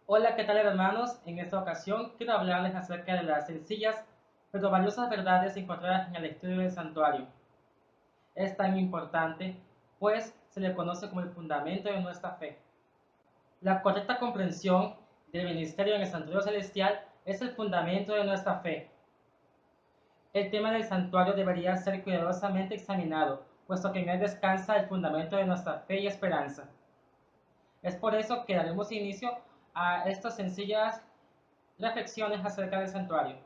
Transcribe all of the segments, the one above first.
Hola, ¿qué tal hermanos? En esta ocasión quiero hablarles acerca de las sencillas pero valiosas verdades encontradas en el estudio del santuario. Es tan importante, pues se le conoce como el fundamento de nuestra fe. La correcta comprensión del ministerio en el santuario celestial es el fundamento de nuestra fe. El tema del santuario debería ser cuidadosamente examinado, puesto que en él descansa el fundamento de nuestra fe y esperanza. Es por eso que daremos inicio a estas sencillas reflexiones acerca del santuario.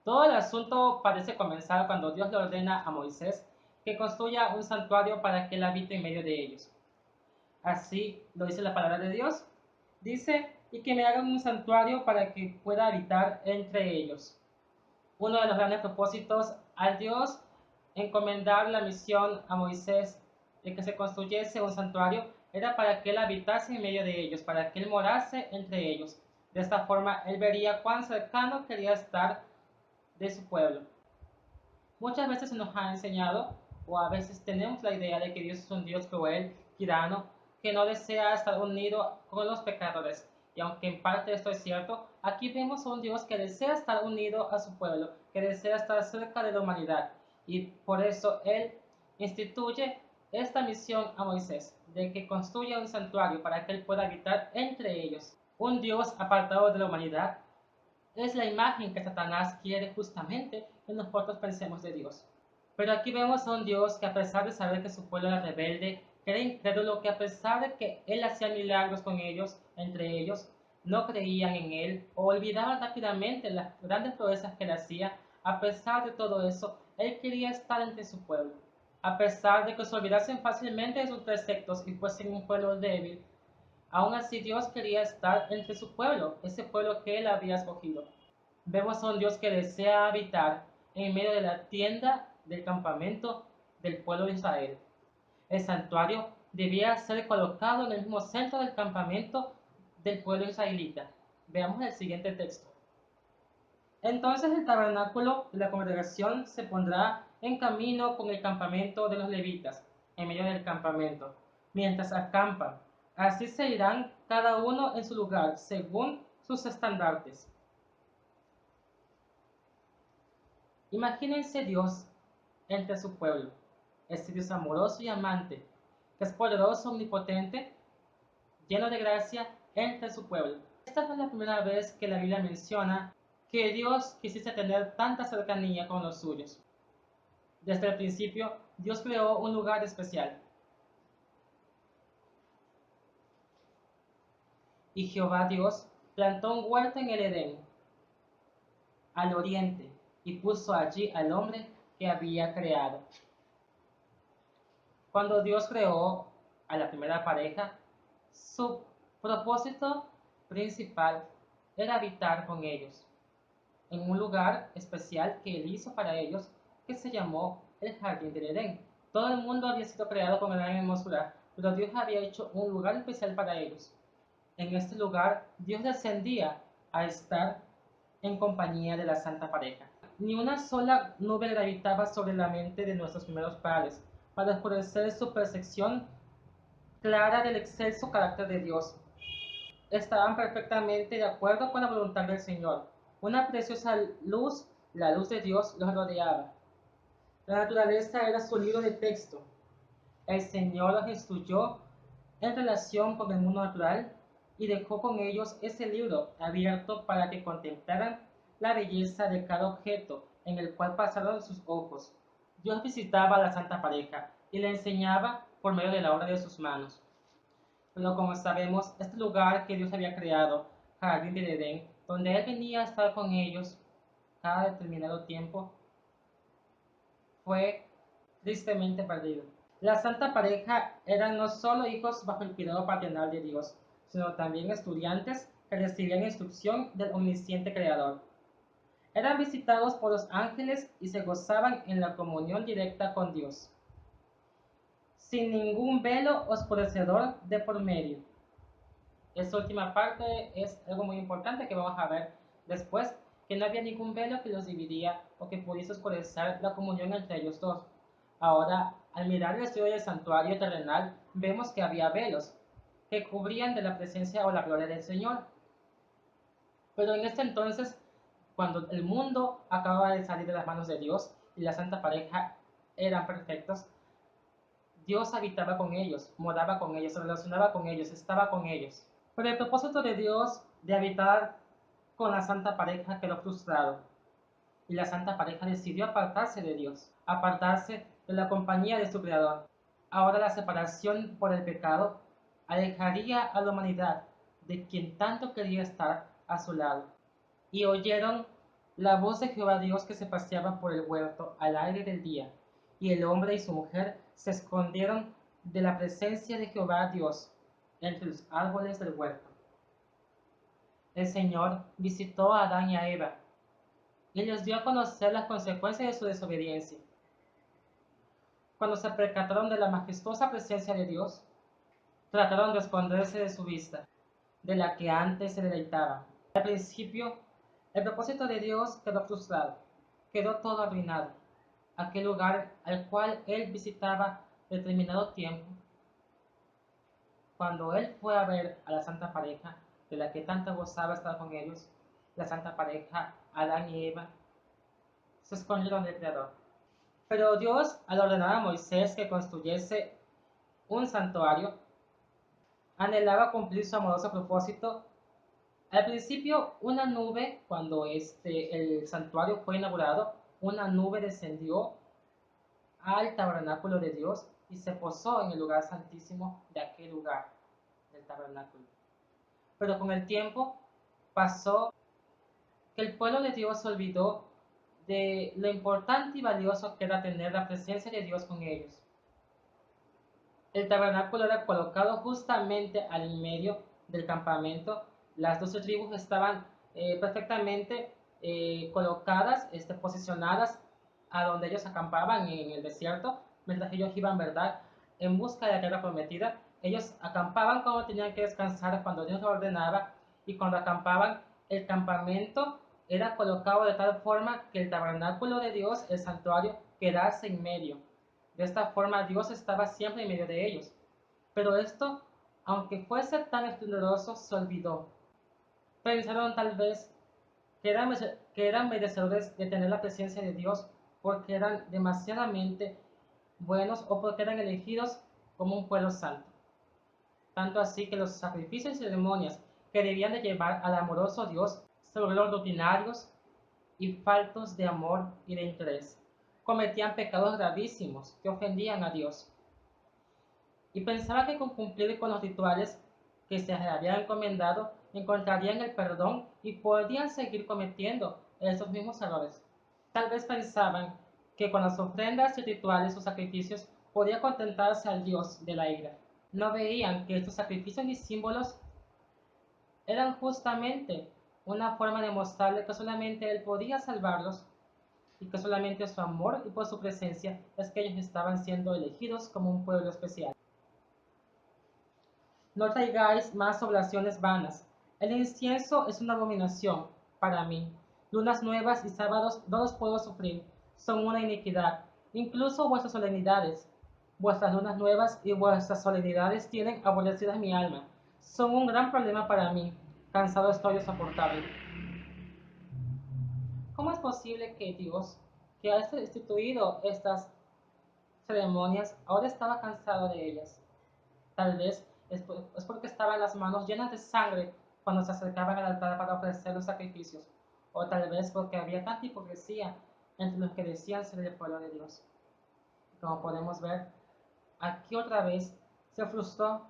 Todo el asunto parece comenzar cuando Dios le ordena a Moisés que construya un santuario para que él habite en medio de ellos. Así lo dice la palabra de Dios. Dice, y que me hagan un santuario para que pueda habitar entre ellos. Uno de los grandes propósitos al Dios encomendar la misión a Moisés de que se construyese un santuario era para que él habitase en medio de ellos, para que él morase entre ellos. De esta forma, él vería cuán cercano quería estar de su pueblo. Muchas veces se nos ha enseñado, o a veces tenemos la idea de que Dios es un Dios cruel, tirano, que no desea estar unido con los pecadores. Y aunque en parte esto es cierto, aquí vemos a un Dios que desea estar unido a su pueblo, que desea estar cerca de la humanidad. Y por eso Él instituye esta misión a Moisés, de que construya un santuario para que Él pueda habitar entre ellos. Un Dios apartado de la humanidad es la imagen que Satanás quiere justamente que nosotros pensemos de Dios. Pero aquí vemos a un Dios que a pesar de saber que su pueblo era rebelde, que era incrédulo, que a pesar de que Él hacía milagros con ellos, entre ellos, no creían en Él o olvidaban rápidamente las grandes proezas que Él hacía, a pesar de todo eso, Él quería estar entre su pueblo. A pesar de que se olvidasen fácilmente de sus preceptos y fuesen un pueblo débil, aún así Dios quería estar entre su pueblo, ese pueblo que Él había escogido. Vemos a un Dios que desea habitar en medio de la tienda del campamento del pueblo de Israel. El santuario debía ser colocado en el mismo centro del campamento del pueblo israelita. Veamos el siguiente texto. Entonces el tabernáculo de la congregación se pondrá en camino con el campamento de los levitas, en medio del campamento, mientras acampan. Así se irán cada uno en su lugar, según sus estandartes. Imagínense Dios entre su pueblo, este Dios amoroso y amante, que es poderoso, omnipotente, lleno de gracia entre su pueblo. Esta no es la primera vez que la Biblia menciona que Dios quisiese tener tanta cercanía con los suyos. Desde el principio, Dios creó un lugar especial. Y Jehová Dios plantó un huerto en el Edén, al oriente, y puso allí al hombre que había creado. Cuando Dios creó a la primera pareja, su propósito principal era habitar con ellos, en un lugar especial que Él hizo para ellos, que se llamó el Jardín del Edén. Todo el mundo había sido creado con gran hermosura, pero Dios había hecho un lugar especial para ellos. En este lugar, Dios descendía a estar en compañía de la santa pareja. Ni una sola nube gravitaba sobre la mente de nuestros primeros padres, para oscurecer su percepción clara del excelso carácter de Dios. Estaban perfectamente de acuerdo con la voluntad del Señor. Una preciosa luz, la luz de Dios, los rodeaba. La naturaleza era su libro de texto. El Señor los instruyó en relación con el mundo natural y dejó con ellos ese libro abierto para que contemplaran la belleza de cada objeto en el cual pasaron sus ojos. Dios visitaba a la santa pareja y le enseñaba por medio de la obra de sus manos. Pero como sabemos, este lugar que Dios había creado, Jardín del Edén, donde Él venía a estar con ellos cada determinado tiempo, fue tristemente perdido. La santa pareja eran no solo hijos bajo el cuidado paternal de Dios, sino también estudiantes que recibían instrucción del omnisciente Creador. Eran visitados por los ángeles y se gozaban en la comunión directa con Dios, sin ningún velo oscurecedor de por medio. Esta última parte es algo muy importante que vamos a ver después, que no había ningún velo que los dividía o que pudiese oscurecer la comunión entre ellos dos. Ahora, al mirar el estudio del santuario terrenal, vemos que había velos que cubrían de la presencia o la gloria del Señor. Pero en este entonces, cuando el mundo acababa de salir de las manos de Dios y la santa pareja eran perfectos, Dios habitaba con ellos, moraba con ellos, se relacionaba con ellos, estaba con ellos. Pero el propósito de Dios de habitar con la santa pareja quedó frustrado y la santa pareja decidió apartarse de Dios, apartarse de la compañía de su Creador. Ahora la separación por el pecado alejaría a la humanidad de quien tanto quería estar a su lado. Y oyeron la voz de Jehová Dios que se paseaba por el huerto al aire del día, y el hombre y su mujer se escondieron de la presencia de Jehová Dios entre los árboles del huerto. El Señor visitó a Adán y a Eva y les dio a conocer las consecuencias de su desobediencia. Cuando se percataron de la majestuosa presencia de Dios, trataron de esconderse de su vista, de la que antes se deleitaban. Al principio, el propósito de Dios quedó frustrado, quedó todo arruinado. Aquel lugar al cual Él visitaba determinado tiempo, cuando Él fue a ver a la santa pareja, de la que tanto gozaba estar con ellos, la santa pareja, Adán y Eva, se escondieron del Creador. Pero Dios, al ordenar a Moisés que construyese un santuario, anhelaba cumplir su amoroso propósito. Al principio, una nube, cuando el santuario fue inaugurado, una nube descendió al tabernáculo de Dios y se posó en el lugar santísimo de aquel lugar del tabernáculo. Pero con el tiempo pasó que el pueblo de Dios se olvidó de lo importante y valioso que era tener la presencia de Dios con ellos. El tabernáculo era colocado justamente al medio del campamento. Las 12 tribus estaban perfectamente colocadas, posicionadas a donde ellos acampaban en el desierto, mientras ellos iban, ¿verdad?, en busca de la tierra prometida. Ellos acampaban cuando tenían que descansar, cuando Dios lo ordenaba, y cuando acampaban, el campamento era colocado de tal forma que el tabernáculo de Dios, el santuario, quedase en medio. De esta forma Dios estaba siempre en medio de ellos. Pero esto, aunque fuese tan esplendoroso, se olvidó. Pensaron tal vez que eran merecedores de tener la presencia de Dios porque eran demasiadamente buenos o porque eran elegidos como un pueblo santo. Tanto así que los sacrificios y ceremonias que debían de llevar al amoroso Dios se volvieron rutinarios y faltos de amor y de interés. Cometían pecados gravísimos que ofendían a Dios. Y pensaba que con cumplir con los rituales que se les habían encomendado, encontrarían el perdón y podían seguir cometiendo esos mismos errores. Tal vez pensaban que con las ofrendas y rituales o sacrificios podía contentarse al Dios de la ira. No veían que estos sacrificios y símbolos eran justamente una forma de mostrarle que solamente Él podía salvarlos y que solamente su amor y por su presencia es que ellos estaban siendo elegidos como un pueblo especial. No traigáis más oblaciones vanas. El incienso es una abominación para mí. Lunas nuevas y sábados no los puedo sufrir. Son una iniquidad. Incluso vuestras solemnidades. Vuestras lunas nuevas y vuestras solemnidades tienen aborrecida mi alma. Son un gran problema para mí. Cansado estoy de soportarlo. ¿Cómo es posible que Dios, que ha instituido estas ceremonias, ahora estaba cansado de ellas? Tal vez es porque estaban las manos llenas de sangre cuando se acercaban al altar para ofrecer los sacrificios, o tal vez porque había tanta hipocresía entre los que decían ser el pueblo de Dios. Como podemos ver, aquí otra vez se frustró,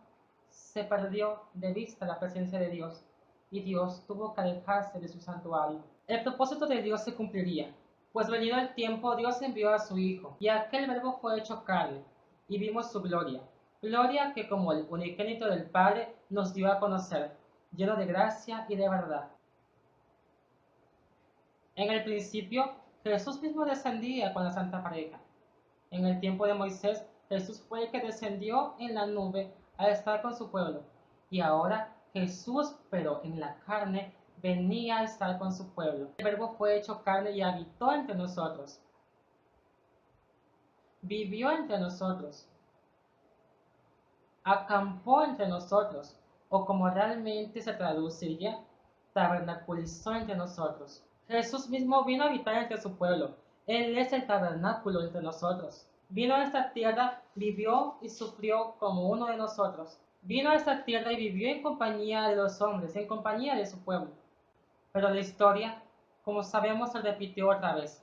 se perdió de vista la presencia de Dios, y Dios tuvo que alejarse de su santuario. El propósito de Dios se cumpliría, pues venido el tiempo Dios envió a su Hijo, y aquel verbo fue hecho carne, y vimos su gloria, gloria que como el unigénito del Padre nos dio a conocer, lleno de gracia y de verdad. En el principio, Jesús mismo descendía con la Santa Pareja. En el tiempo de Moisés, Jesús fue el que descendió en la nube a estar con su pueblo. Y ahora Jesús, pero en la carne, venía a estar con su pueblo. El Verbo fue hecho carne y habitó entre nosotros. Vivió entre nosotros. Acampó entre nosotros. O como realmente se traduciría, tabernaculizó entre nosotros. Jesús mismo vino a habitar entre su pueblo. Él es el tabernáculo entre nosotros. Vino a esta tierra, vivió y sufrió como uno de nosotros. Vino a esta tierra y vivió en compañía de los hombres, en compañía de su pueblo. Pero la historia, como sabemos, se repitió otra vez.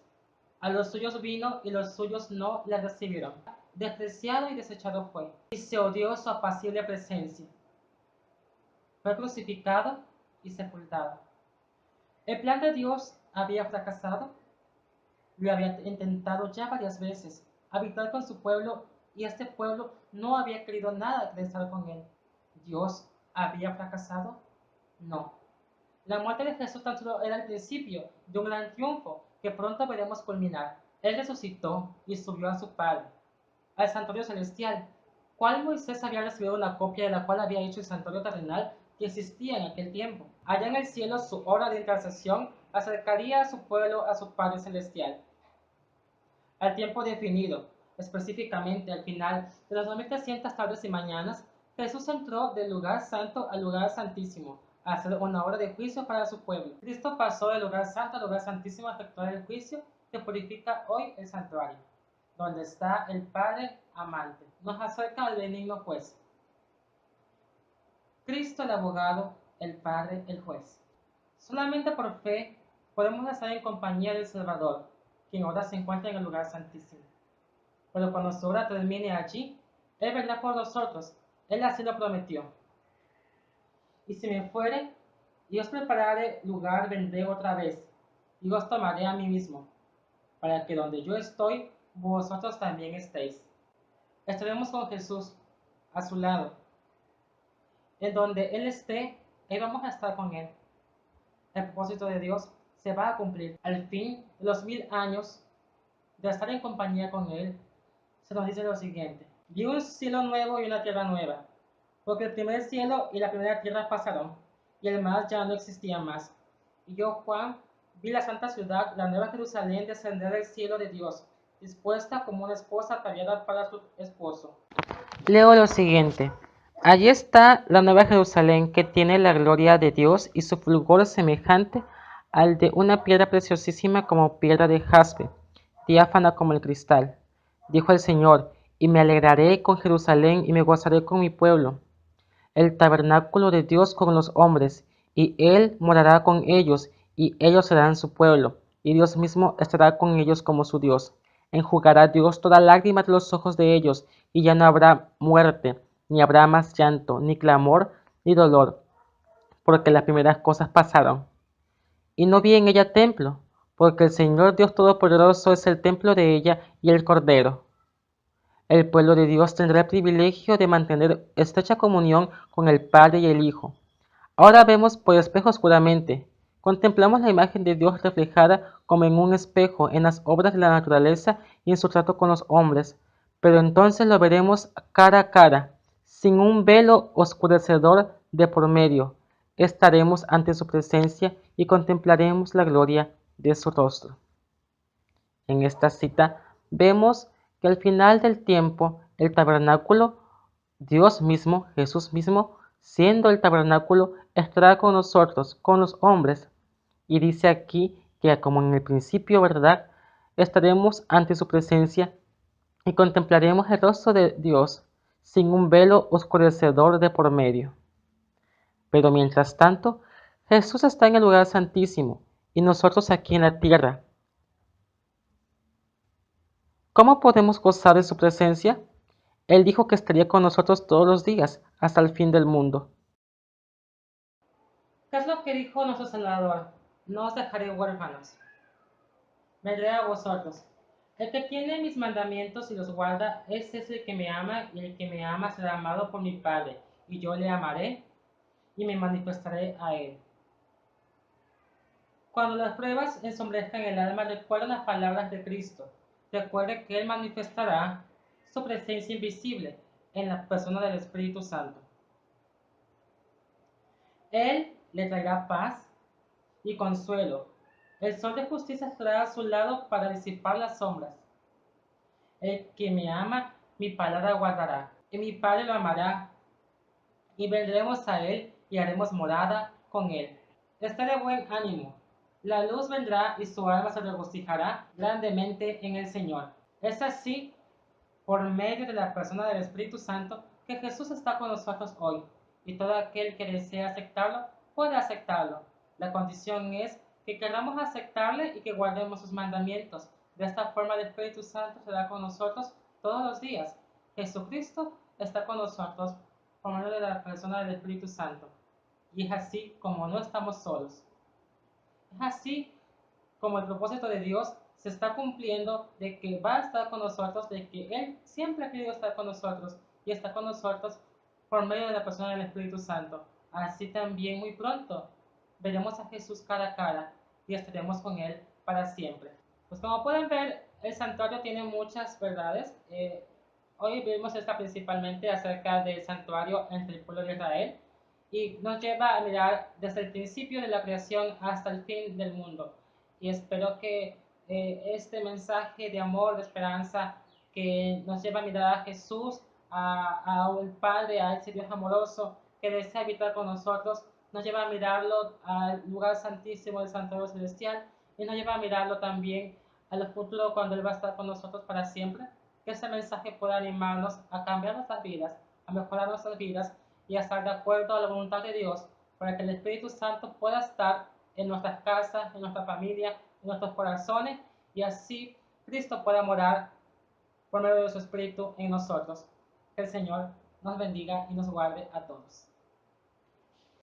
A los suyos vino y los suyos no le recibieron. Despreciado y desechado fue, y se odió su apacible presencia. Fue crucificado y sepultado. El plan de Dios había fracasado. Lo había intentado ya varias veces, habitar con su pueblo, y este pueblo no había querido nada de estar con él. ¿Dios había fracasado? No. La muerte de Jesús tan solo era el principio de un gran triunfo que pronto veremos culminar. Él resucitó y subió a su Padre, al santuario celestial, cual Moisés había recibido una copia de la cual había hecho el santuario terrenal que existía en aquel tiempo. Allá en el cielo, su hora de intercesión acercaría a su pueblo a su Padre celestial. Al tiempo definido, específicamente al final de las 2300 tardes y mañanas, Jesús entró del lugar santo al lugar santísimo, a hacer una obra de juicio para su pueblo. Cristo pasó del lugar santo al lugar santísimo a efectuar el juicio que purifica hoy el santuario, donde está el Padre amante. Nos acerca al benigno juez. Cristo el abogado, el Padre el juez. Solamente por fe podemos estar en compañía del Salvador, quien ahora se encuentra en el lugar santísimo. Pero cuando su obra termine allí, Él vendrá por nosotros. Él así lo prometió. Y si me fuere, y os prepararé lugar, vendré otra vez, y os tomaré a mí mismo, para que donde yo estoy, vosotros también estéis. Estaremos con Jesús a su lado. En donde Él esté, ahí vamos a estar con Él. El propósito de Dios se va a cumplir. Al fin de los 1000 años de estar en compañía con Él, se nos dice lo siguiente: vi un cielo nuevo y una tierra nueva, porque el primer cielo y la primera tierra pasaron, y el mar ya no existía más. Y yo, Juan, vi la santa ciudad, la nueva Jerusalén, descender del cielo de Dios, dispuesta como una esposa ataviada para su esposo. Leo lo siguiente. Allí está la nueva Jerusalén, que tiene la gloria de Dios y su fulgor semejante al de una piedra preciosísima como piedra de jaspe, diáfana como el cristal. Dijo el Señor: y me alegraré con Jerusalén y me gozaré con mi pueblo, el tabernáculo de Dios con los hombres, y Él morará con ellos, y ellos serán su pueblo, y Dios mismo estará con ellos como su Dios. Enjugará Dios toda lágrima de los ojos de ellos, y ya no habrá muerte, ni habrá más llanto, ni clamor, ni dolor, porque las primeras cosas pasaron. Y no vi en ella templo, porque el Señor Dios Todopoderoso es el templo de ella y el Cordero. El pueblo de Dios tendrá el privilegio de mantener estrecha comunión con el Padre y el Hijo. Ahora vemos por espejo oscuramente. Contemplamos la imagen de Dios reflejada como en un espejo en las obras de la naturaleza y en su trato con los hombres. Pero entonces lo veremos cara a cara, sin un velo oscurecedor de por medio. Estaremos ante su presencia y contemplaremos la gloria de su rostro. En esta cita vemos que al final del tiempo el tabernáculo, Dios mismo, Jesús mismo, siendo el tabernáculo, estará con nosotros, con los hombres. Y dice aquí que como en el principio, ¿verdad? Estaremos ante su presencia y contemplaremos el rostro de Dios sin un velo oscurecedor de por medio. Pero mientras tanto, Jesús está en el lugar santísimo y nosotros aquí en la tierra. ¿Cómo podemos gozar de su presencia? Él dijo que estaría con nosotros todos los días, hasta el fin del mundo. ¿Qué es lo que dijo nuestro Salvador? No os dejaré huérfanos. Vendré a vosotros. El que tiene mis mandamientos y los guarda, ese es el que me ama, y el que me ama será amado por mi Padre, y yo le amaré y me manifestaré a él. Cuando las pruebas ensombrezcan el alma, recuerda las palabras de Cristo. Recuerde que Él manifestará su presencia invisible en la persona del Espíritu Santo. Él le traerá paz y consuelo. El sol de justicia estará a su lado para disipar las sombras. El que me ama, mi palabra guardará, y mi Padre lo amará, y vendremos a él y haremos morada con él. Esté de buen ánimo. La luz vendrá y su alma se regocijará grandemente en el Señor. Es así, por medio de la persona del Espíritu Santo, que Jesús está con nosotros hoy, y todo aquel que desea aceptarlo puede aceptarlo. La condición es que queramos aceptarle y que guardemos sus mandamientos. De esta forma el Espíritu Santo será con nosotros todos los días. Jesucristo está con nosotros por medio de la persona del Espíritu Santo. Y es así como no estamos solos. Es así como el propósito de Dios se está cumpliendo, de que va a estar con nosotros, de que Él siempre ha querido estar con nosotros y está con nosotros por medio de la persona del Espíritu Santo. Así también muy pronto veremos a Jesús cara a cara y estaremos con Él para siempre. Pues como pueden ver, el santuario tiene muchas verdades. Hoy vimos esta principalmente acerca del santuario entre el pueblo de Israel y nos lleva a mirar desde el principio de la creación hasta el fin del mundo. Y espero que este mensaje de amor, de esperanza, que nos lleva a mirar a Jesús, al Padre, a ese Dios amoroso que desea habitar con nosotros, nos lleva a mirarlo al lugar santísimo del santuario celestial y nos lleva a mirarlo también al futuro cuando Él va a estar con nosotros para siempre. Que ese mensaje pueda animarnos a cambiar nuestras vidas, a mejorar nuestras vidas y a estar de acuerdo a la voluntad de Dios para que el Espíritu Santo pueda estar en nuestras casas, en nuestra familia, en nuestros corazones y así Cristo pueda morar por medio de su Espíritu en nosotros. Que el Señor nos bendiga y nos guarde a todos.